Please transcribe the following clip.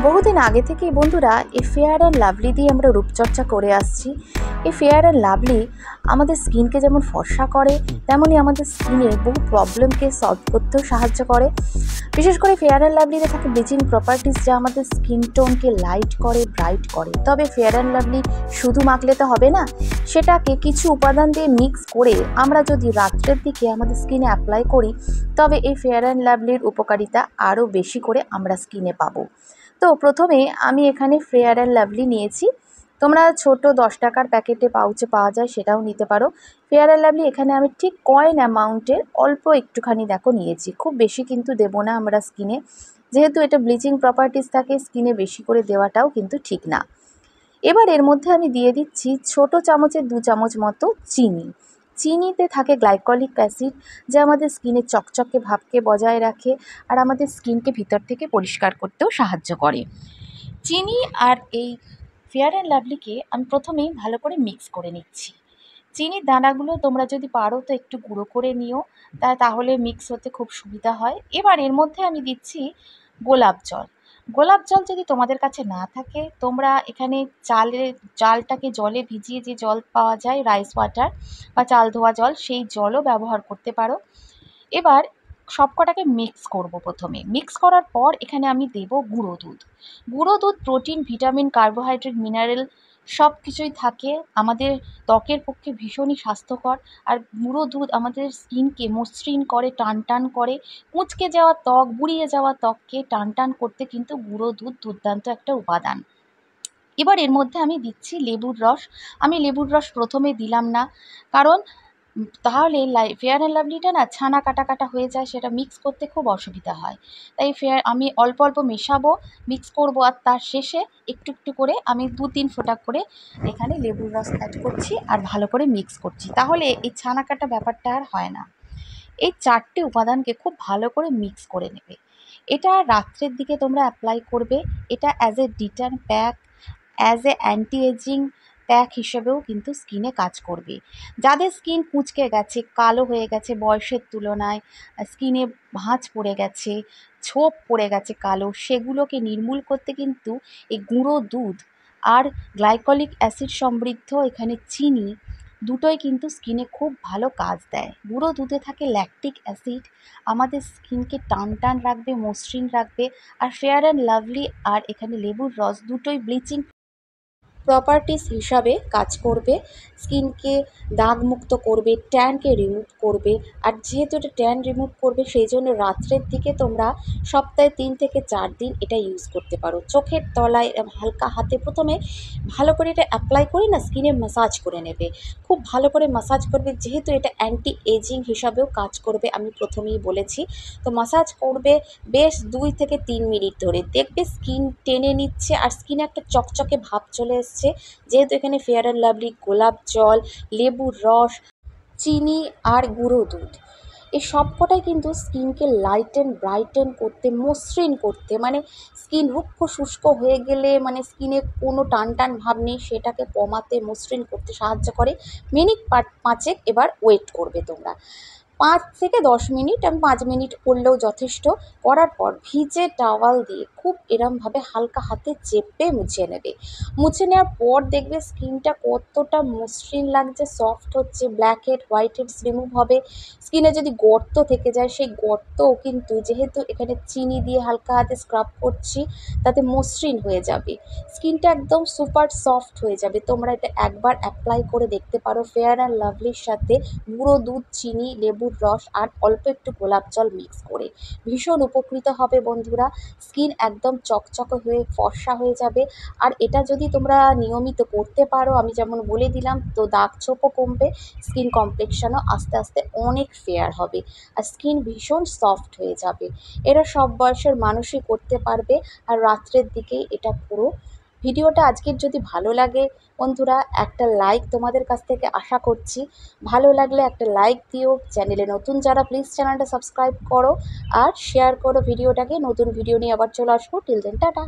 বহুদিন আগে থেকেই বন্ধুরা এই ফেয়ার অ্যান্ড লাভলি দিয়ে আমরা রূপচর্চা করে আসছি। এই ফেয়ার অ্যান্ড লাভলি আমাদের স্কিনকে যেমন ফর্সা করে, তেমনই আমাদের স্কিনে বহু প্রবলেমকে সলভ করতেও সাহায্য করে। বিশেষ করে ফেয়ার অ্যান্ড লাভলিতে থাকে ব্লিচিং প্রপার্টিস, যা আমাদের স্কিন টোনকে লাইট করে, ব্রাইট করে। তবে ফেয়ার অ্যান্ড লাভলি শুধু মাখলে তো হবে না, সেটাকে কিছু উপাদান দিয়ে মিক্স করে আমরা যদি রাত্রের দিকে আমাদের স্কিনে অ্যাপ্লাই করি, তবে এই ফেয়ার অ্যান্ড লাভলির উপকারিতা আরও বেশি করে আমরা স্কিনে পাবো। তো প্রথমে আমি এখানে ফেয়ার অ্যান্ড লাভলি নিয়েছি। তোমরা ছোট 10 টাকার প্যাকেটে পাউচে পাওয়া যায়, সেটাও নিতে পারো। ফেয়ার অ্যান্ড লাভলি এখানে আমি ঠিক কয়েন অ্যামাউন্টের অল্প একটুখানি দেখো নিয়েছি, খুব বেশি কিন্তু দেবো না আমরা স্কিনে, যেহেতু এটা ব্লিচিং প্রপার্টিস থাকে, স্কিনে বেশি করে দেওয়াটাও কিন্তু ঠিক না। এবার এর মধ্যে আমি দিয়ে দিচ্ছি ছোট চামচের 2 চামচ মতো চিনি। চিনিতে থাকে গ্লাইকলিক অ্যাসিড, যা আমাদের স্কিনের চকচকে ভাবকে বজায় রাখে আর আমাদের স্কিনকে ভিতর থেকে পরিষ্কার করতেও সাহায্য করে। চিনি আর এই ফেয়ার অ্যান্ড লাভলিকে আমি প্রথমেই ভালো করে মিক্স করে নিচ্ছি। চিনির দানাগুলো তোমরা যদি পারো তো একটু গুঁড়ো করে নিও, তাহলে মিক্স হতে খুব সুবিধা হয়। এবার এর মধ্যে আমি দিচ্ছি গোলাপ জল। গোলাপ জল যদি তোমাদের কাছে না থাকে, তোমরা এখানে চালটাকে জলে ভিজিয়ে যে জল পাওয়া যায়, রাইস ওয়াটার বা চাল ধোয়া জল, সেই জলও ব্যবহার করতে পারো। এবার সবকটাকে মিক্স করব। প্রথমে মিক্স করার পর এখানে আমি দেব গুঁড়ো দুধ। গুঁড়ো দুধ প্রোটিন, ভিটামিন, কার্বোহাইড্রেট, মিনারেল সব কিছুই থাকে, আমাদের ত্বকের পক্ষে ভীষণই স্বাস্থ্যকর। আর গুঁড়ো দুধ আমাদের স্কিনকে মসৃণ করে, টান টান করে। কুঁচকে যাওয়া ত্বক, বুড়িয়ে যাওয়া ত্বককে টান টান করতে কিন্তু গুঁড়ো দুধ দুর্দান্ত একটা উপাদান। এবার এর মধ্যে আমি দিচ্ছি লেবুর রস। আমি লেবুর রস প্রথমে দিলাম না, কারণ তাহলে ফেয়ার অ্যান্ড লাভলিটা না ছানা কাটা কাটা হয়ে যায়, সেটা মিক্স করতে খুব অসুবিধা হয়। তাই আমি অল্প অল্প মেশাবো, মিক্স করব, আর তার শেষে একটু একটু করে আমি 2-3 ফোঁটা করে এখানে লেবুর রস অ্যাড করছি আর ভালো করে মিক্স করছি। তাহলে এই ছানা কাটা ব্যাপারটা আর হয় না। এই 4টে উপাদানকে খুব ভালো করে মিক্স করে নেবে। এটা রাত্রের দিকে তোমরা অ্যাপ্লাই করবে। এটা as a detan pack, as a anti aging pack হিসেবেও কিন্তু স্কিনে কাজ করবে। যাদের স্কিন কুঁচকে গেছে, কালো হয়ে গেছে বয়সের তুলনায়, স্কিনে ভাঁজ পড়ে গেছে, ছোপ পড়ে গেছে কালো, সেগুলোকে নির্মূল করতে কিন্তু এই গুঁড়ো দুধ আর গ্লাইকলিক অ্যাসিড সমৃদ্ধ এখানে চিনি দুটোই কিন্তু স্কিনে খুব ভালো কাজ দেয়। গুঁড়ো দুধে থাকে ল্যাকটিক অ্যাসিড, আমাদের স্কিনকে টান টান রাখবে, মসৃণ রাখবে। আর ফেয়ার অ্যান্ড লাভলি আর এখানে লেবুর রস দুটোই ব্লিচিং প্রপার্টিস হিসাবে কাজ করবে, স্কিনকে দাগমুক্ত করবে, ট্যানকে রিমুভ করবে। আর যেহেতু এটা ট্যান রিমুভ করবে, সেই জন্য রাত্রের দিকে তোমরা সপ্তাহে 3 থেকে 4 দিন এটা ইউজ করতে পারো। চোখের তলায় হালকা হাতে প্রথমে ভালো করে এটা অ্যাপ্লাই করে না স্কিনে ম্যাসাজ করে নেবে, খুব ভালো করে ম্যাসাজ করবে, যেহেতু এটা অ্যান্টি এজিং হিসাবেও কাজ করবে, আমি প্রথমেই বলেছি। তো ম্যাসাজ করবে বেশ 2 থেকে 3 মিনিট ধরে, দেখবে স্কিন টেনে নিচ্ছে আর স্কিনে একটা চকচকে ভাব চলে এসছে। যেহেতু এখানে ফেয়ার অ্যান্ড লাভলি, গোলাপ জল, লেবুর রস, চিনি আর গুঁড়ো দুধ, এই সবকটাই কিন্তু স্কিনকে লাইটেন, ব্রাইটেন করতে, মসৃণ করতে, মানে স্কিন রুক্ষ শুষ্ক হয়ে গেলে, মানে স্কিনে কোনো টান টান ভাব নেই, সেটাকে কমাতে, মসৃণ করতে সাহায্য করে। মিনিট 5 এবার ওয়েট করবে তোমরা, 5 থেকে 10 মিনিট, আমি 5 মিনিট করলেও যথেষ্ট। করার পর ভিজে টাওয়াল দিয়ে খুব এরমভাবে হালকা হাতে চেপে মুছে নেবে। মুছে নেওয়ার পর দেখবে স্কিনটা কতটা মসৃণ লাগছে, সফট হচ্ছে, black head, white heads remove হবে। স্কিনে যদি গর্ত থেকে যায়, সেই গর্তও কিন্তু, যেহেতু এখানে চিনি দিয়ে হালকা হাতে স্ক্রাব করছি, তাতে মসৃণ হয়ে যাবে, স্কিনটা একদম সুপার সফট হয়ে যাবে। তোমরা এটা একবার অ্যাপ্লাই করে দেখতে পারো ফেয়ার অ্যান্ড লাভলির সাথে গুঁড়ো দুধ, চিনি, লেবুর রস আর অল্প একটু গোলাপ জল মিক্স করে। ভীষণ উপকৃত হবে বন্ধুরা, স্কিন একদম চকচকে হয়ে ফর্সা হয়ে যাবে। আর এটা যদি তোমরা নিয়মিত করতে পারো, আমি যেমন বলে দিলাম, তো দাগ ছোপও কমবে, স্কিন কমপ্লেকশনও আস্তে আস্তে অনেক ফেয়ার হবে আর স্কিন ভীষণ সফট হয়ে যাবে। এরা সব বয়সের মানুষই করতে পারবে। আর রাত্রের দিকেই এটা পুরো। ভিডিওটা আজকের যদি ভালো লাগে বন্ধুরা, একটা লাইক তোমাদের কাছ থেকে আশা করছি। ভালো লাগলে একটা লাইক দিও, চ্যানেলে নতুন যারা প্লিজ চ্যানেলটা সাবস্ক্রাইব করো আর শেয়ার করো ভিডিওটাকে। নতুন ভিডিও নিয়ে আবার চলে আসবো। Till then tata.